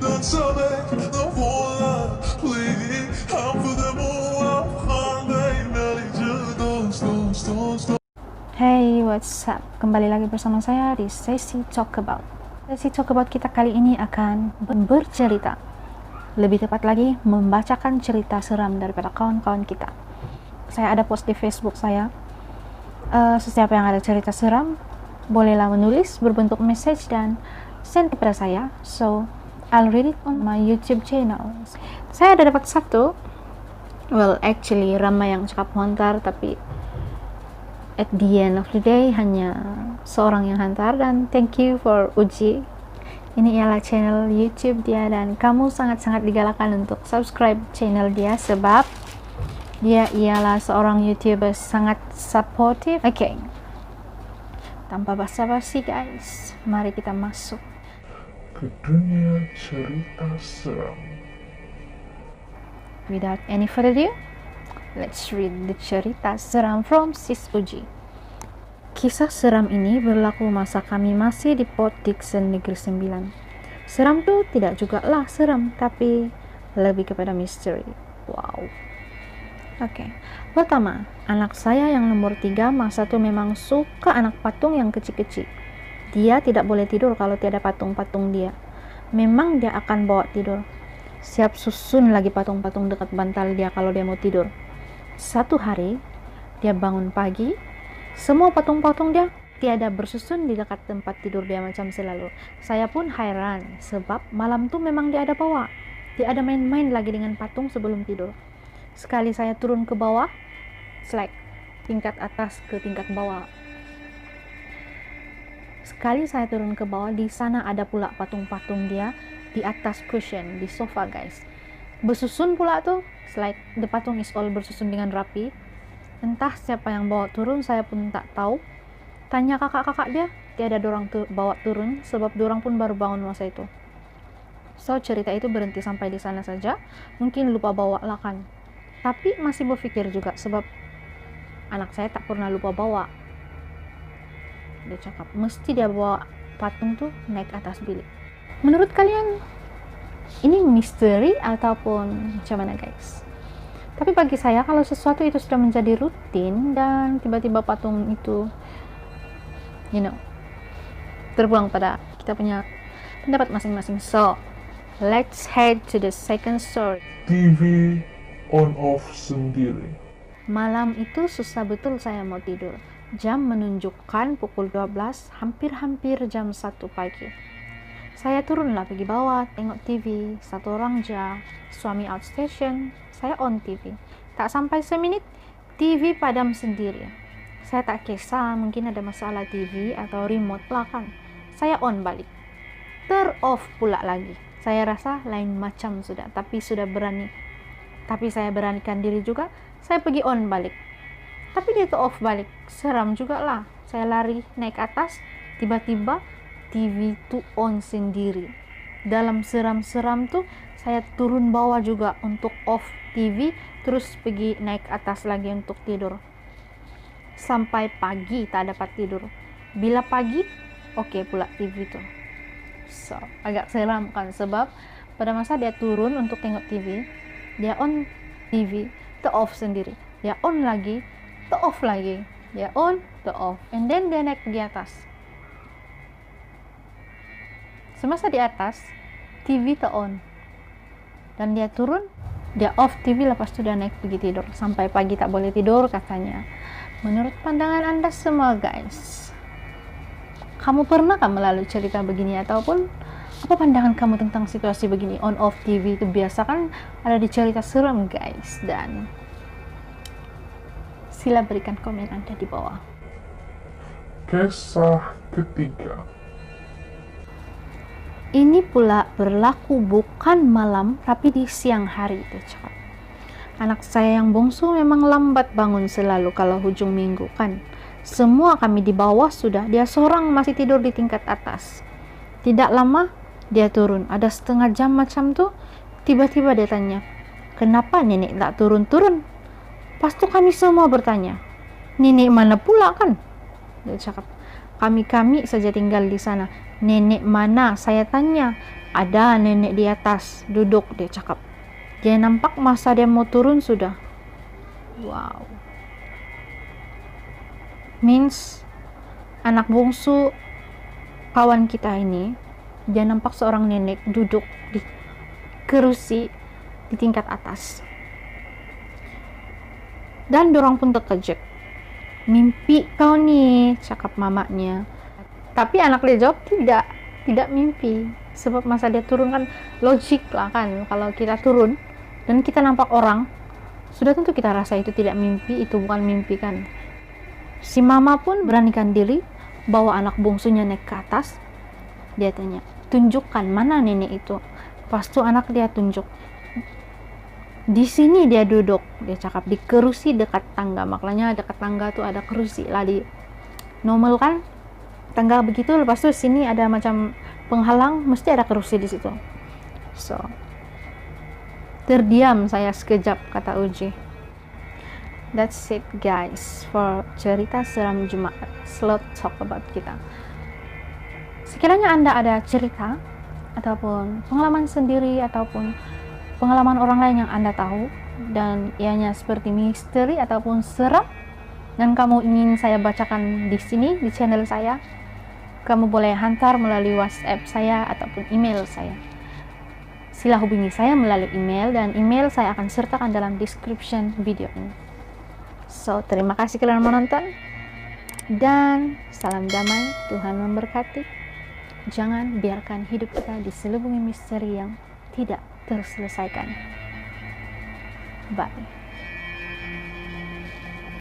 Hey, what's up? Kembali lagi bersama saya di sesi Talk About. Sesi Talk About kita kali ini akan bercerita. Lebih tepat lagi, membacakan cerita seram daripada kawan-kawan kita. Saya ada post di Facebook saya. Setiap yang ada cerita seram, bolehlah menulis berbentuk message dan send kepada saya. So, I'll read it on my YouTube channel. Saya ada dapat satu. Well, actually ramai yang cakap hantar, tapi at the end of the day hanya seorang yang hantar, dan thank you for Uji. Ini ialah channel YouTube dia dan kamu sangat-sangat digalakkan untuk subscribe channel dia sebab dia ialah seorang YouTuber sangat supportive. Okay, tanpa basa-basi guys, mari kita masuk ke dunia cerita seram. Without any further ado, let's read the cerita seram from Sis Uji. Kisah seram ini berlaku masa kami masih di Port Dickson Negeri Sembilan. Seram tuh tidak juga lah seram, tapi lebih kepada misteri. Wow. Oke. Pertama, anak saya yang nomor 3 masa tuh memang suka anak patung yang kecil-kecil. Dia tidak boleh tidur kalau tiada patung-patung dia. Memang dia akan bawa tidur. Siap susun lagi patung-patung dekat bantal dia kalau dia mau tidur. Satu hari, dia bangun pagi, semua patung-patung dia tiada bersusun di dekat tempat tidur dia macam selalu. Saya pun heran, sebab malam tu memang dia ada bawa. Dia ada main-main lagi dengan patung sebelum tidur. Sekali saya turun ke bawah, like tingkat atas ke tingkat bawah. Sekali saya turun ke bawah, di sana ada pula patung-patung dia di atas cushion, di sofa guys. Bersusun pula tuh, like the patung is all bersusun dengan rapi. Entah siapa yang bawa turun, saya pun tak tahu. Tanya kakak-kakak dia, tiada dorang bawa turun sebab dorang pun baru bangun masa itu. So cerita itu berhenti sampai di sana saja. Mungkin lupa bawa lah kan. Tapi masih berpikir juga sebab anak saya tak pernah lupa bawa. Dia cakap mesti dia bawa patung tuh naik atas bilik. Menurut kalian ini misteri ataupun macam mana guys? Tapi bagi saya kalau sesuatu itu sudah menjadi rutin dan tiba-tiba patung itu terpulang pada kita punya pendapat masing-masing. So, let's head to the second story. TV on off sendiri. Malam itu susah betul saya mau tidur. Jam menunjukkan pukul 12, hampir-hampir jam 1 pagi. Saya turunlah pergi bawah, tengok TV, satu orang je, suami outstation, saya on TV. Tak sampai seminit, TV padam sendiri. Saya tak kisah, mungkin ada masalah TV atau remote lah kan. Saya on balik. Ter-off pula lagi. Saya rasa lain macam sudah, tapi sudah berani. Tapi saya beranikan diri juga, saya pergi on balik. Tapi dia tuh off balik, seram juga lah. Saya lari naik atas, tiba-tiba TV tuh on sendiri. Dalam seram-seram tuh saya turun bawah juga untuk off TV, terus pergi naik atas lagi untuk tidur. Sampai pagi tak dapat tidur. Bila pagi, oke pula TV tuh. So, agak seram kan sebab pada masa dia turun untuk tengok TV, dia on TV, tuh off sendiri. Dia on lagi, tuh off lagi. Dia on, tuh off. And then dia naik di atas. Semasa di atas, TV on dan dia turun, dia off TV, lepas itu dia naik pergi tidur sampai pagi tak boleh tidur katanya. Menurut pandangan anda semua guys, kamu pernah kan melalui cerita begini ataupun apa pandangan kamu tentang situasi begini on off TV itu biasa kan ada di cerita seram guys, dan sila berikan komen anda di bawah. Kisah ketiga. Ini pula berlaku bukan malam, tapi di siang hari, dia cakap. Anak saya yang bungsu memang lambat bangun selalu kalau hujung minggu kan. Semua kami di bawah sudah, dia seorang masih tidur di tingkat atas. Tidak lama, dia turun. Ada setengah jam macam tuh, tiba-tiba dia tanya, kenapa nenek tak turun-turun? Pas tuh kami semua bertanya, nenek mana pula kan? Dia cakap, kami-kami saja tinggal di sana. Nenek mana? Saya tanya. Ada nenek di atas duduk, dia cakap. Dia nampak masa dia mau turun sudah. Wow. Means anak bungsu kawan kita ini, dia nampak seorang nenek duduk di kerusi di tingkat atas. Dan dorang pun terkejut. Mimpi kau nih, cakap mamanya. Tapi anak dia jawab tidak mimpi. Sebab masa dia turun kan logik lah kan, kalau kita turun dan kita nampak orang, sudah tentu kita rasa itu tidak mimpi, itu bukan mimpi kan. Si mama pun beranikan diri bawa anak bungsunya naik ke atas. Dia tanya, tunjukkan mana nenek itu. Pas tuh anak dia tunjuk, di sini dia duduk, dia cakap, di kerusi dekat tangga. Makanya dekat tangga tuh ada kerusi lah, di normal kan tangga begitu, lepas tuh sini ada macam penghalang, mesti ada kerusi di situ. So terdiam saya sekejap, kata Uji. That's it guys for cerita seram Jumat slot talk about kita. Sekiranya Anda ada cerita ataupun pengalaman sendiri ataupun pengalaman orang lain yang Anda tahu dan ianya seperti misteri ataupun seram dan kamu ingin saya bacakan di sini di channel saya, kamu boleh hantar melalui WhatsApp saya ataupun email saya. Sila hubungi saya melalui email dan email saya akan sertakan dalam description video ini. So, terima kasih kalian menonton dan salam damai, Tuhan memberkati. Jangan biarkan hidup kita diselubungi misteri yang tidak terselesaikan. Bye.